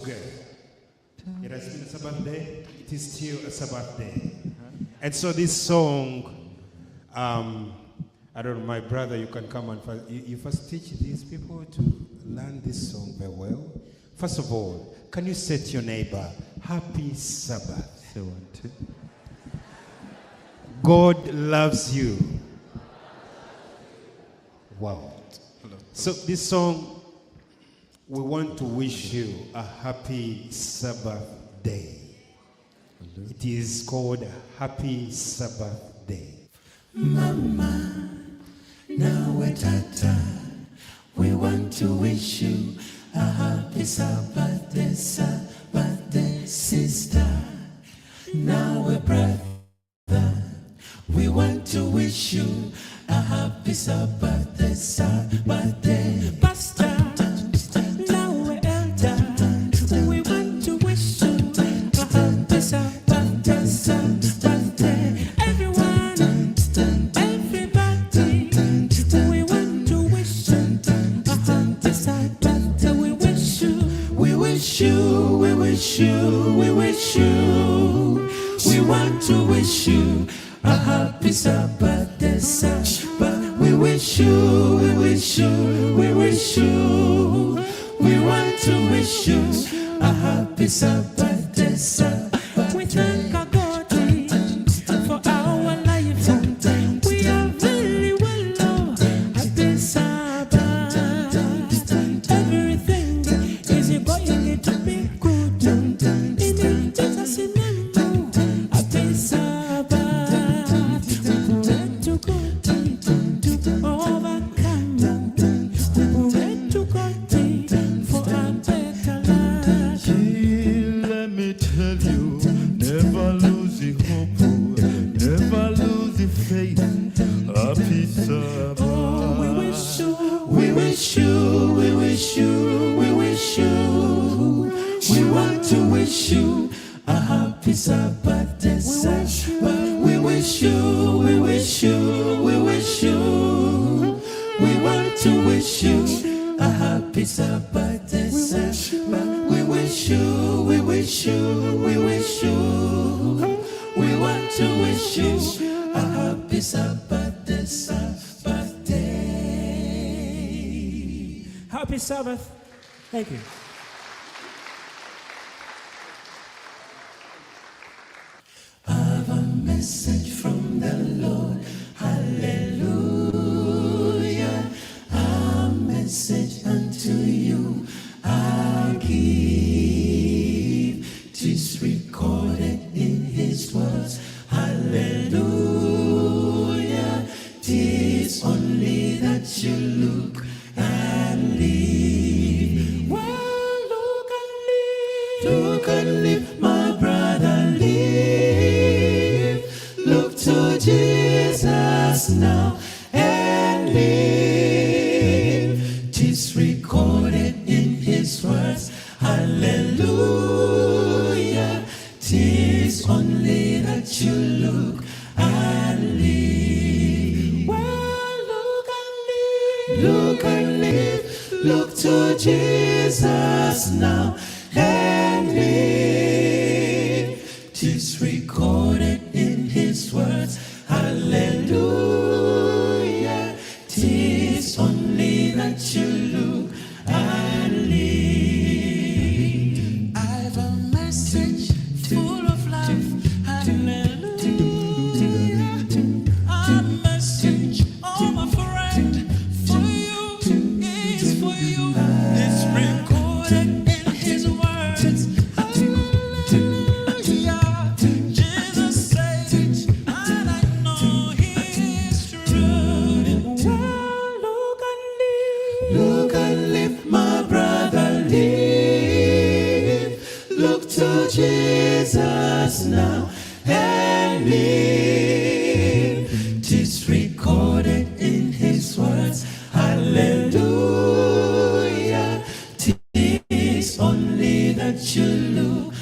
good. It has been a Sabbath day. It is still a Sabbath day. And so this song, I don't know, my brother, you can come and you first teach these people to learn this song very well. First of all, can you say to your neighbor, Happy Sabbath? Say 1, 2. God loves you. Wow. Hello. So this song, we want to wish you a happy Sabbath day. Hello. It is called Happy Sabbath Day. Mama, now we're Tata. We want to wish you a happy Sabbath day, sister. Now we're brother. We want to wish you a happy Sabbath day, pastor. Now we're elder. We want to wish you a happy Sabbath day, everyone, everybody. We want to wish you a happy Sabbath day. We wish you, we wish you, we wish you, we wish you. We want to wish you a happy Sabbath day, we wish you, we wish you, we wish you. We want to wish you a happy Sabbath day, we thank our God for our life. We are very well known. Happy Sabbath. Everything is going to be good. In Jesus' name, happy Sabbath. Sabbath day, we wish you, we wish you, we wish you. We want to wish you a happy Sabbath day, we wish you, we wish you, we wish you. We want to wish you a happy Sabbath day, Happy Sabbath. Thank you. Message from the Lord, hallelujah. A message unto you I give. 'Tis recorded in His words, hallelujah. 'Tis only that you look and live. Well, look and live, my brother, live. Look to Jesus now and live. 'Tis recorded in His words, hallelujah. 'Tis only that you look and live. Well, look and live. Look to Jesus now and live. 'Tis recorded in His words, hallelujah. 'Tis only that you look and live. I've a message full of life, hallelujah. A message, oh my friend, for you, is for you. It's recorded in His words, hallelujah. Jesus said it, and I know He is true. Well, look and live, my brother, live. Look to Jesus now and live. 'Tis recorded in His words, hallelujah. 'Tis only that you look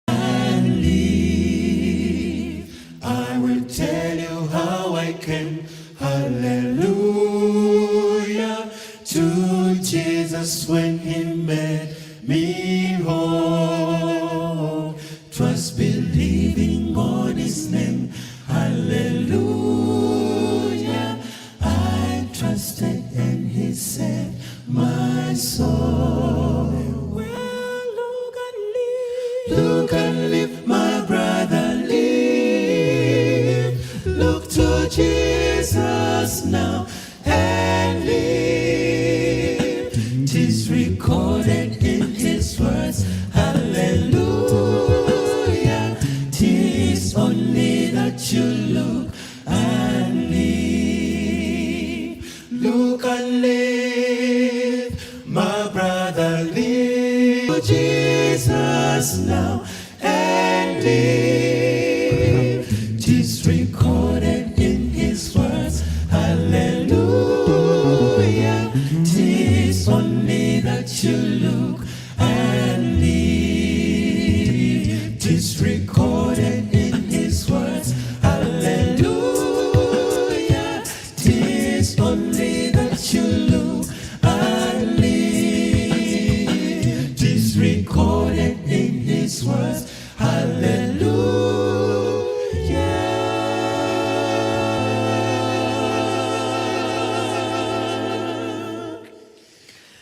and live. I will tell you how I came, hallelujah, to Jesus when He made me whole. Trust believing on his name. Hallelujah. I trusted and he saved my soul. Well, look and live, my brother, live. Look to Jesus now and live. 'Tis recorded in his words. Hallelujah. 'Tis only that you look and live. Look and live, my brother, live. To Jesus now and live. 'Tis recorded in his words. Hallelujah. 'Tis only that you look and live. 'Tis recorded in his words. Hallelujah. 'Tis only that you look and live. 'Tis recorded in his words. Hallelujah.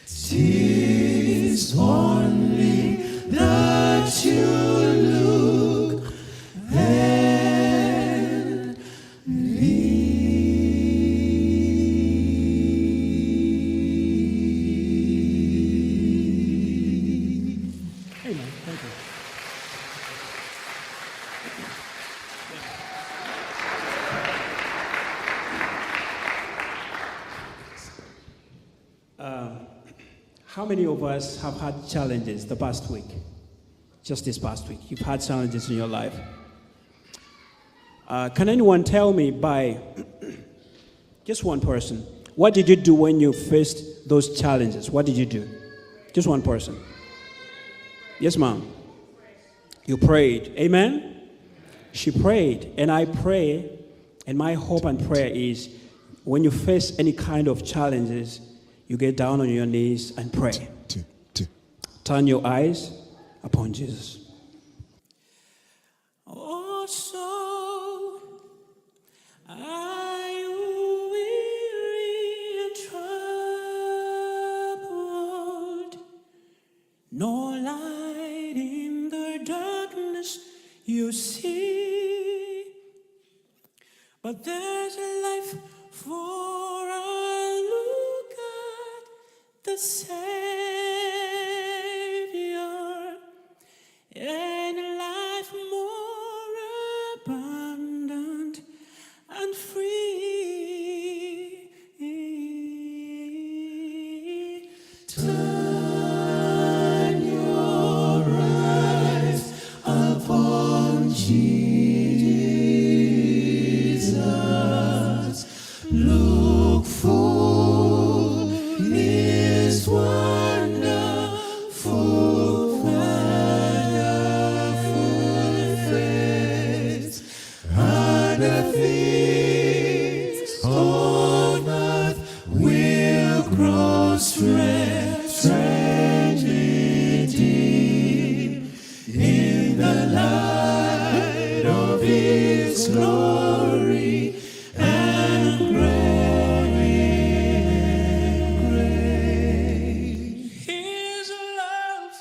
'Tis only that you look and live. Amen. Thank you. How many of us have had challenges the past week? Just this past week, you've had challenges in your life. Can anyone tell me by just one person, what did you do when you faced those challenges? What did you do? Just one person. Yes, ma'am. You prayed. Amen? She prayed. And I pray, and my hope and prayer is when you face any kind of challenges, you get down on your knees and pray. Turn your eyes upon Jesus. Oh, so are you weary and troubled? No light in the darkness you see, but there's a life for a look at the Savior, and a life more abundant and free. Turn your eyes upon Jesus. Look full in his wonderful, wonderful face, and the things on earth will grow strangely deep in the light of his glory and grace. His love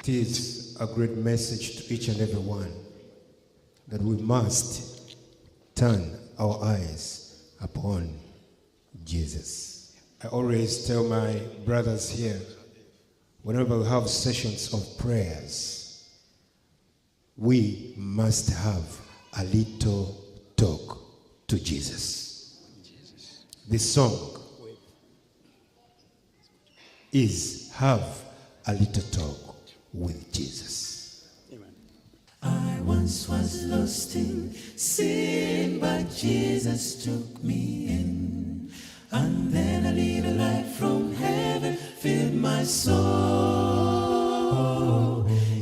It is a great message to each and every one that we must turn our eyes upon Jesus. I always tell my brothers here, whenever we have sessions of prayers, we must have a little talk to Jesus. This song is have a little talk with Jesus. Amen. I once was lost in sin, but Jesus took me in. And then a little light from heaven filled my soul.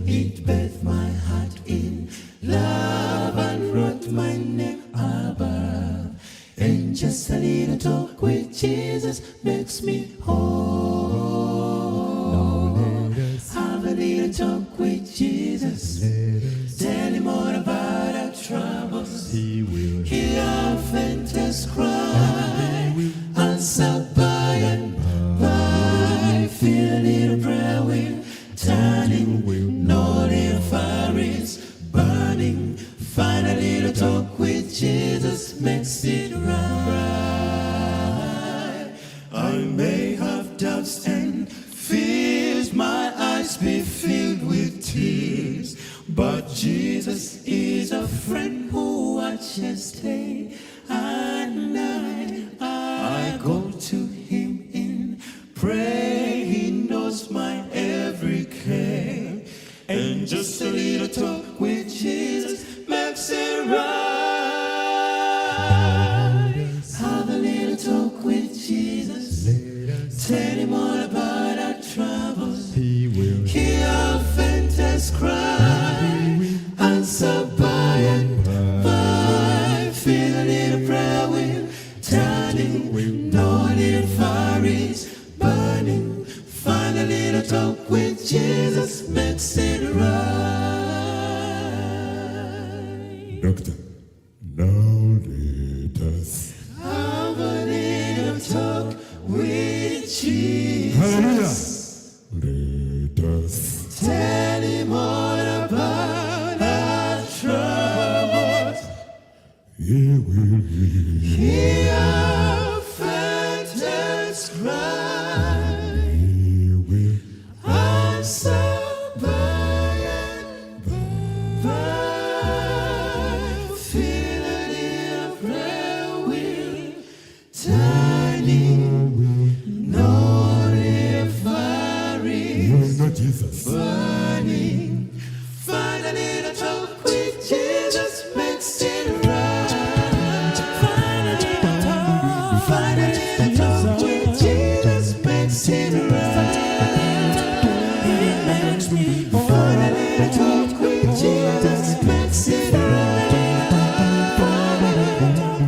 It bathed my heart in love and wrote my name above. And just a little talk with Jesus makes me whole. Have a little talk with Jesus. Tell him all about our troubles. He will He often does cry. Answer by and by. Feel a little prayer wheel turning. No little fire is burning. Find a little talk with Jesus makes it right. I may have doubts and fears, my eyes be filled with tears, but Jesus is a friend who watches day and night. I go to him in prayer, he knows my every care, and just a little talk with Jesus makes it right. Have a little talk with Jesus. Tell him all about our troubles. He will He often does cry. Answer by and by. Feel a little prayer wheel turning. No little fire is burning. Find a little talk with Jesus makes it right. Doctor. Now let us. Have a little talk with Jesus. Hallelujah. Let us. Tell him all about our troubles. He will hear. He often does cry. He will. Answer by and by. Feel a little prayer wheel turning. No little fire You is know Jesus. burning. Find a little talk with Jesus makes it right. Find a little talk. Find a little talk with Jesus makes it right. He makes me whole. Find a little talk with Jesus makes it right. Find a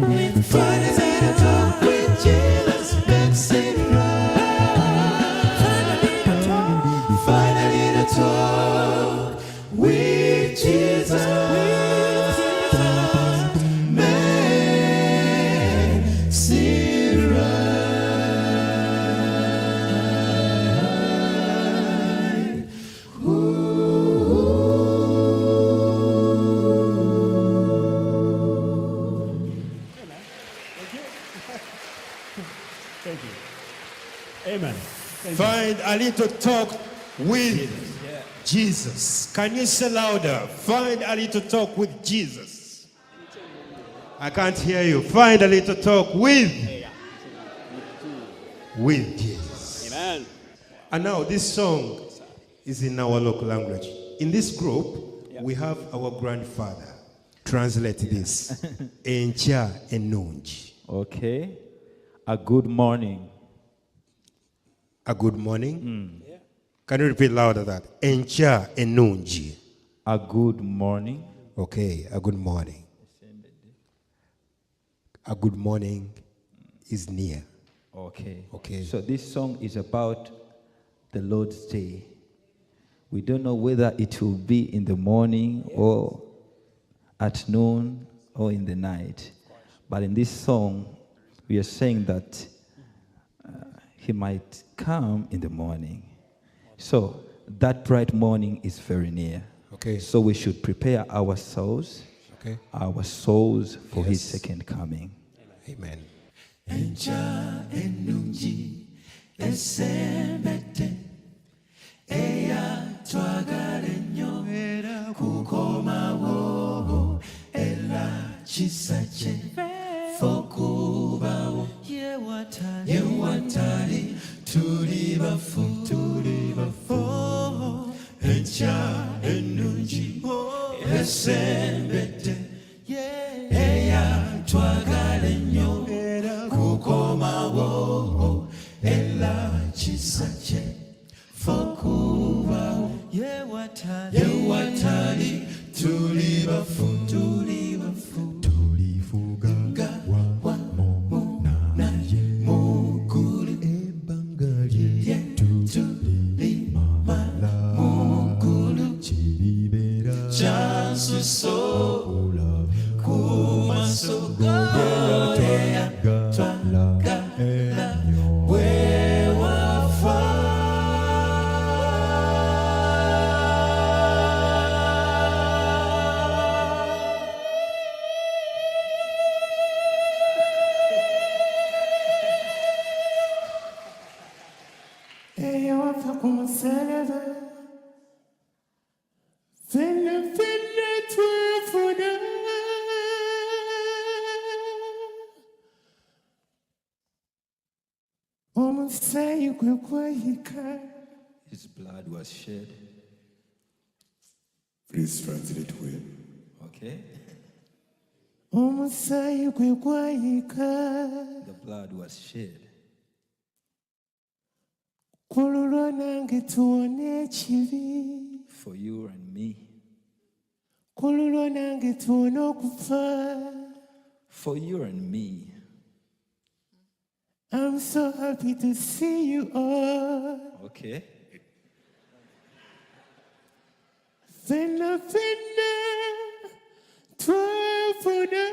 little talk with Jesus makes it right. Find a little talk with Jesus. Makes it right. Thank you. Amen. Thank you. Find a little talk with Jesus. Can you say louder? Find a little talk with Jesus. I can't hear you. Find a little talk with Jesus. Amen. And now this song is in our local language. In this group, we have our grandfather. Translate this. Encha enunji. Okay. A good morning. A good morning. Can you repeat louder that? Encha enunji. A good morning. Okay, a good morning. A good morning is near. Okay. Okay. So this song is about the Lord's Day. We don't know whether it will be in the morning or at noon or in the night. But in this song, we are saying that he might come in the morning. So that bright morning is very near. Okay. So we should prepare our souls for his Yes. second coming. Amen. Encha enungi esembete eya twagale nnyo kukomawo ela kisache fokubawo yewatali tuli bafu encha enungi esembete eya twagale nnyo kukomawo ela kisache fokubawo yewatali tuli bafu tulifuga naye mukulu ebbanga lye tulimala kiribera chansuso olaba kumaso twagala ennyo wewafa eyawafa ku musalaba fenna twafuna omusaayi gwe gwayika His blood was shed. Please translate well. Okay? omusaayi gwe gwayika The blood was shed ku lulwo nange tuwone ekibi for you and me. ku lulwo nange tuwone okufa. For you and me. I'm so happy to see you all. Okay? Fenna twafuna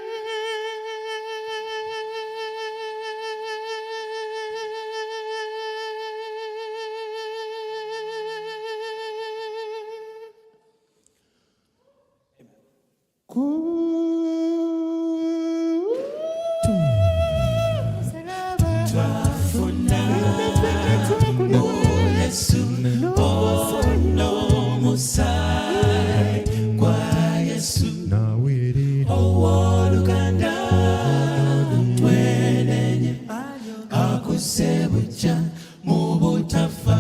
Nawerera ow'oluganda twenenye akusebuja mu butafa.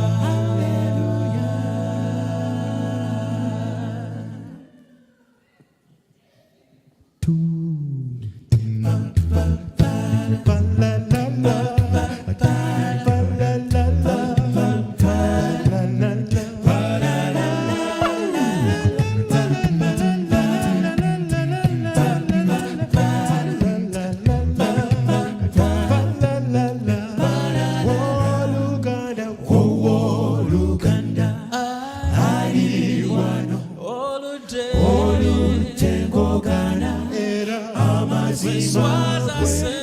Ow'oluganda ali wano olutengogana amazima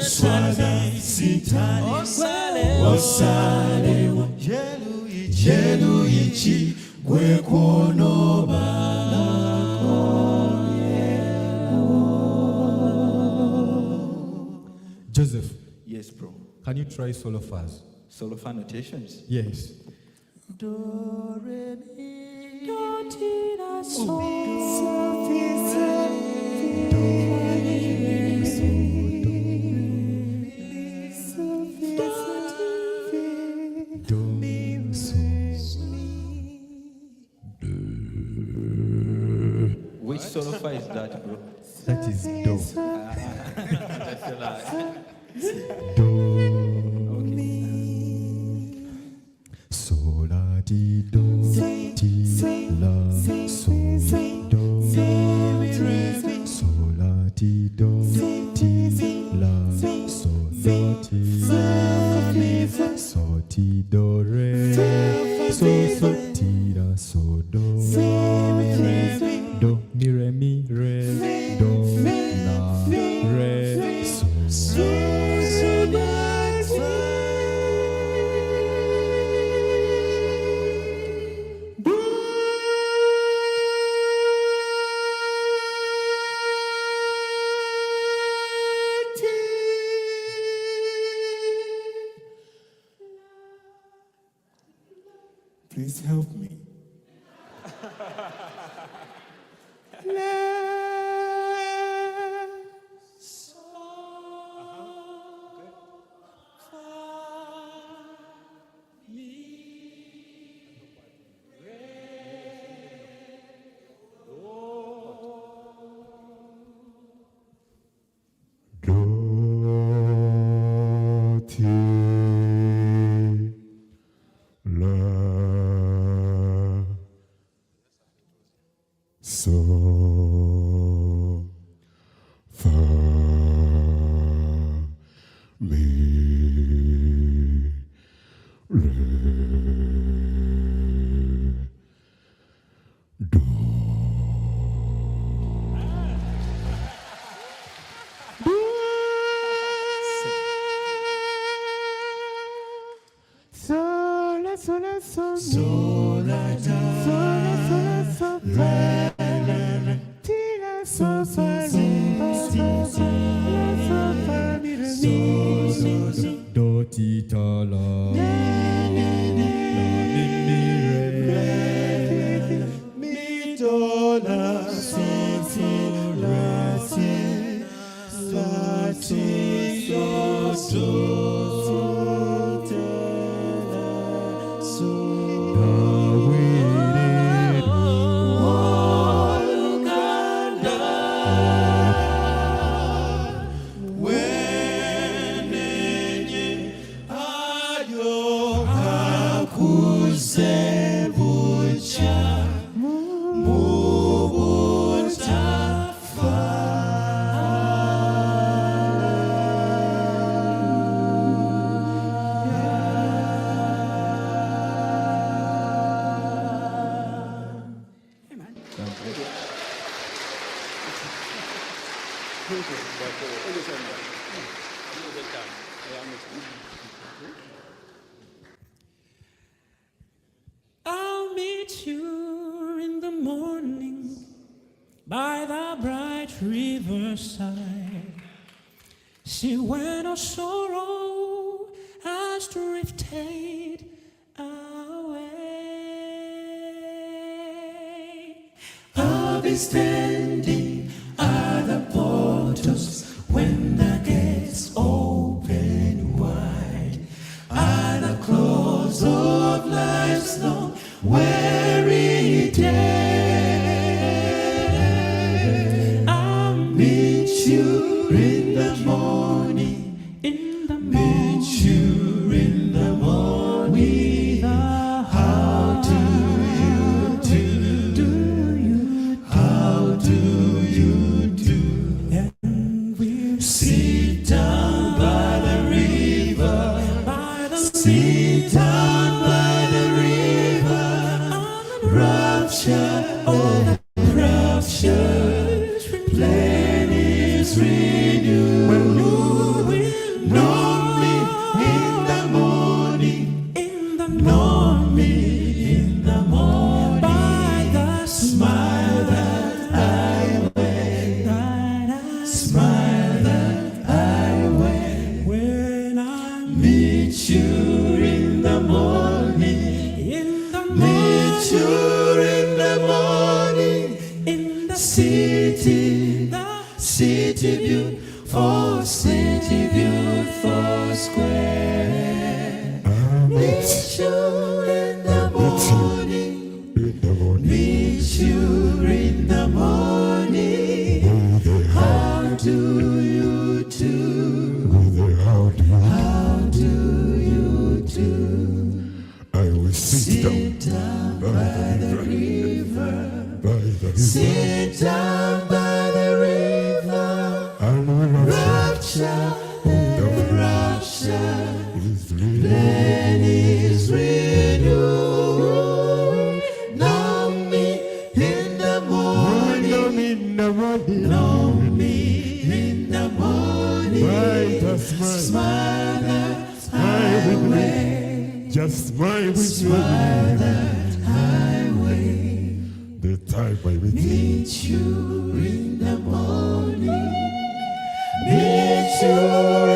swaza sitani osalewa jeluyiki gwe kwonoba. Joseph, Yes, bro. can you try solo fast? Solo fan notations. Yes. Do, re, mi, do, ti, la, sol, sol, fi, sol, fi, sol, fi, sol, fi, Do, mi, so, Which solo fan is that, bro? that is do. I feel like. Do. Okay. So la ti do ti la so do. So la ti do ti la so do ti. So ti do re so ti la so do. Do mi re do la re so. do, help me. So far me do. Sola, sola, sola, sola, do ti ta la mi do la si la si la ti do I'll meet you in the morning by the bright riverside. See when our sorrow has drifted away. I'll be standing at the portals when the gates open wide. At the close of life's long weary day, I'll meet you in the morning, meet you in the morning. How do you do? How do you do? And we'll sit down by the river, sit down by the river, rapture, oh rapture, plenty's renewed. When you will know me in the morning, know me in the morning, by the smile that I wear, smile that I wear, when I meet you in the morning, meet you in the morning, in the city, beautiful square. Meet you in the morning, meet you in the morning. How do you do? How do you do? I will sit down by the river, sit down by the river, rapture, rapture, plenty's renewed. Know me in the morning, know me in the morning, smile that I wear, just smile with smile that I wear. the time I will Meet you in the morning, meet you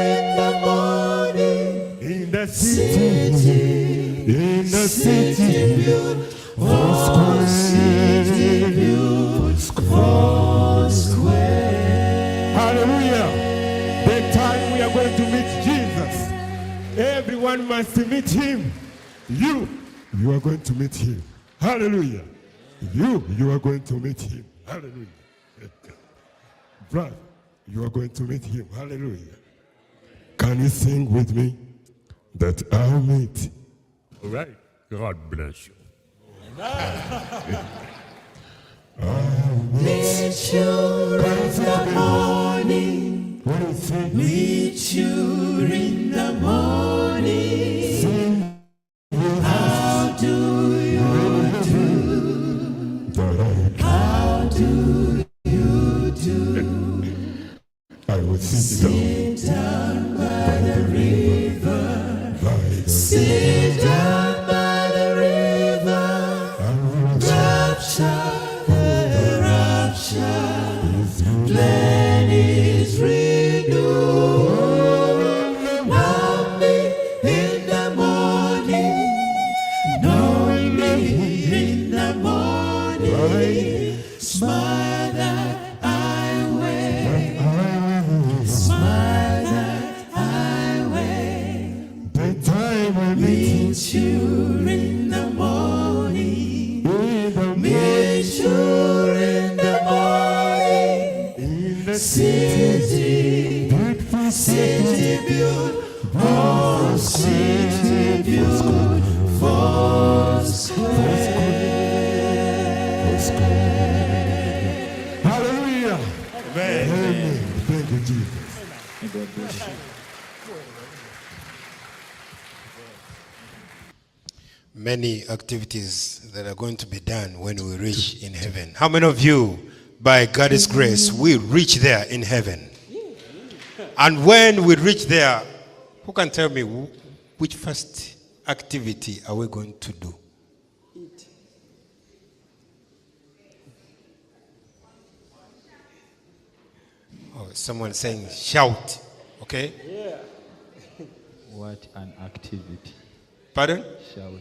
in the morning, in the city, in the city beautiful, city beautiful square. Hallelujah. The time we are going to meet Jesus, everyone must meet him. You are going to meet him. Hallelujah. You are going to meet him. Hallelujah. Brother, you are going to meet him. Hallelujah. Can you sing with me? That I'll meet. All right. God bless you. Meet you in the morning. Meet you in the morning. How do you do? How do you do? I will sit down by the river. Sit down by the river. Rapture, plan is renewed. Know me in the morning. Know me in the morning. Smile that I wear. Smile that I wear. the time I Meet you in the morning. Meet you in the morning. in the City, beautiful city beautiful, city beautiful square. Hallelujah. Amen. Thank you, Jesus. God bless you. Many activities that are going to be done when we reach in heaven. How many of you, by God's grace, will reach there in heaven? And when we reach there, who can tell me which first activity are we going to do? Oh, someone saying shout. Okay? What an activity. Pardon? Shout.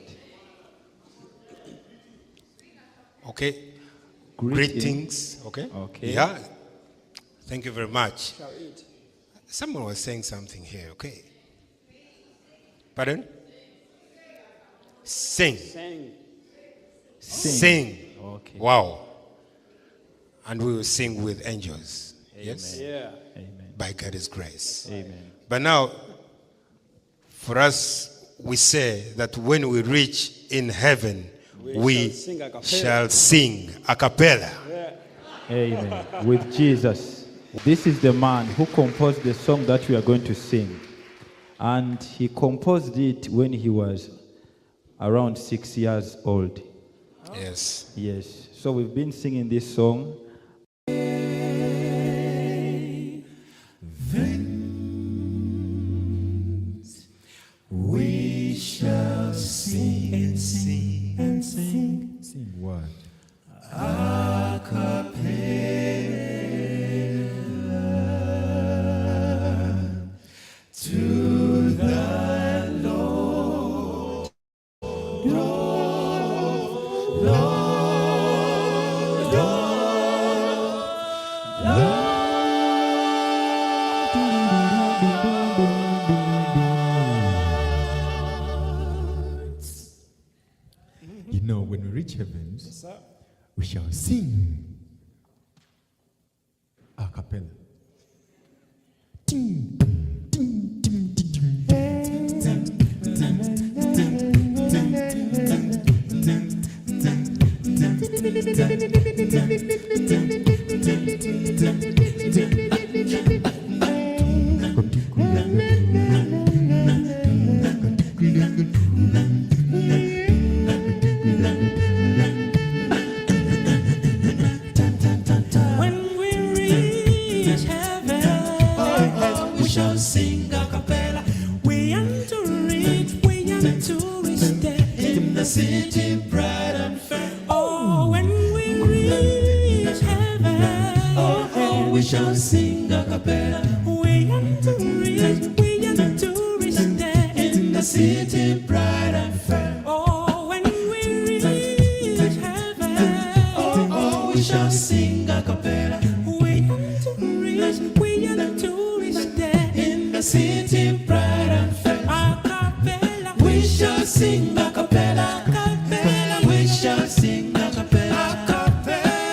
Okay. Greetings. Okay. Okay. Yeah. Thank you very much. Someone was saying something here. Okay. Pardon? Sing. Sing. Okay. Wow. And we will sing with angels. Yes. Yeah. Amen. By God's grace. Amen. But now, for us, we say that when we reach in heaven, we shall sing a cappella. Amen. With Jesus. This is the man who composed the song that we are going to sing. And he composed it when he was around 6 years old. Yes. Yes. So we've been singing this song. We shall sing and sing and sing. Sing what? A cappella to the Lord. Lord, Lord, Lord. You know, when we reach heaven, we shall sing a cappella. Ting, ting, ting, ting, ting, When we reach heaven, we shall sing a cappella. We are to reach there in the city bright and fair. Oh, when we reach heaven, we shall sing a cappella. We are to reach there in the city bright and fair. Oh, shall sing a cappella. We are the tourists there in the city bright and fair. A cappella. We shall sing a cappella. We shall sing a cappella.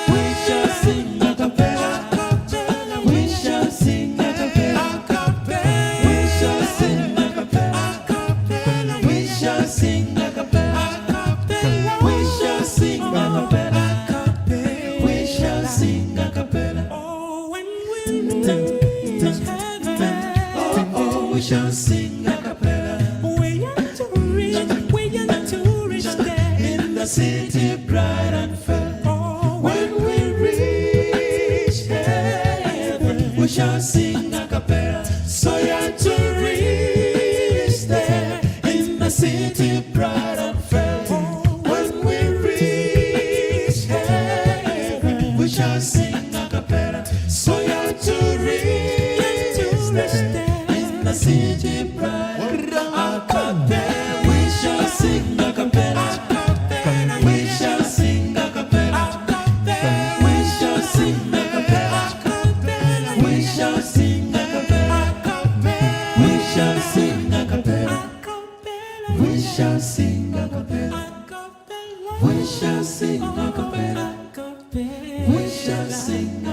We shall sing a cappella. We shall sing a cappella. We shall sing a cappella. We shall sing a cappella. We shall sing a cappella. We shall sing a cappella. Oh, when we touch heaven. Oh, we shall sing a cappella. We are tourists there in the city bright and fair. Oh, when we reach heaven, we shall sing a cappella. So you're tourists there in the city bright and fair. Oh, when we reach heaven, we shall sing a cappella. So you're tourists there in the city bright and fair. We shall sing a cappella. We shall sing a cappella. We shall sing a cappella. We shall sing a cappella. We shall sing a cappella. We shall sing a cappella. We shall sing a cappella. We shall sing